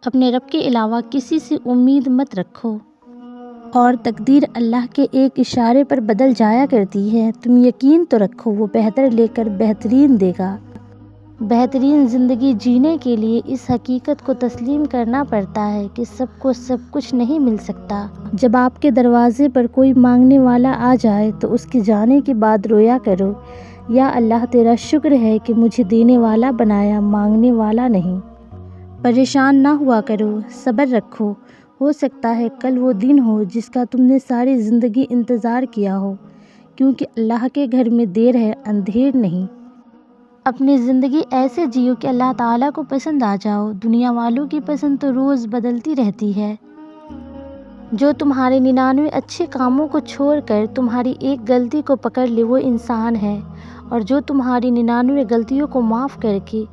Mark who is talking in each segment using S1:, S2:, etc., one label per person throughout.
S1: اپنے رب کے علاوہ کسی سے امید مت رکھو، اور تقدیر اللہ کے ایک اشارے پر بدل جایا کرتی ہے۔ تم یقین تو رکھو وہ بہتر لے کر بہترین دے گا۔ بہترین زندگی جینے کے لیے اس حقیقت کو تسلیم کرنا پڑتا ہے کہ سب کو سب کچھ نہیں مل سکتا۔ جب آپ کے دروازے پر کوئی مانگنے والا آ جائے تو اس کے جانے کے بعد رویا کرو، یا اللہ تیرا شکر ہے کہ مجھے دینے والا بنایا، مانگنے والا نہیں۔ پریشان نہ ہوا کرو، صبر رکھو، ہو سکتا ہے کل وہ دن ہو جس کا تم نے ساری زندگی انتظار کیا ہو، کیونکہ اللہ کے گھر میں دیر ہے اندھیر نہیں۔ اپنی زندگی ایسے جیو کہ اللہ تعالیٰ کو پسند آ جاؤ۔ دنیا والوں کی پسند تو روز بدلتی رہتی ہے۔ جو تمہارے 99 اچھے کاموں کو چھوڑ کر تمہاری ایک غلطی کو پکڑ لے وہ انسان ہے، اور جو تمہاری 99 غلطیوں کو معاف کر کے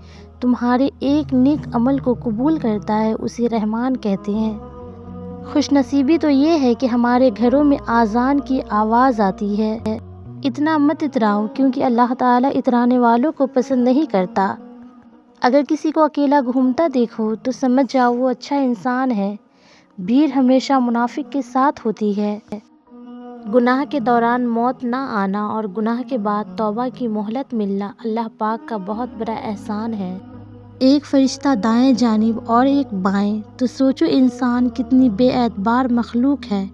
S1: تمہارے ایک نیک عمل کو قبول کرتا ہے اسے رحمان کہتے ہیں۔ خوش نصیبی تو یہ ہے کہ ہمارے گھروں میں اذان کی آواز آتی ہے۔ اتنا مت اتراؤ، کیونکہ اللہ تعالیٰ اترانے والوں کو پسند نہیں کرتا۔ اگر کسی کو اکیلا گھومتا دیکھو تو سمجھ جاؤ وہ اچھا انسان ہے۔ بھیڑ ہمیشہ منافق کے ساتھ ہوتی ہے۔ گناہ کے دوران موت نہ آنا اور گناہ کے بعد توبہ کی مہلت ملنا اللہ پاک کا بہت بڑا احسان ہے۔ ایک فرشتہ دائیں جانب اور ایک بائیں، تو سوچو انسان کتنی بے اعتبار مخلوق ہے۔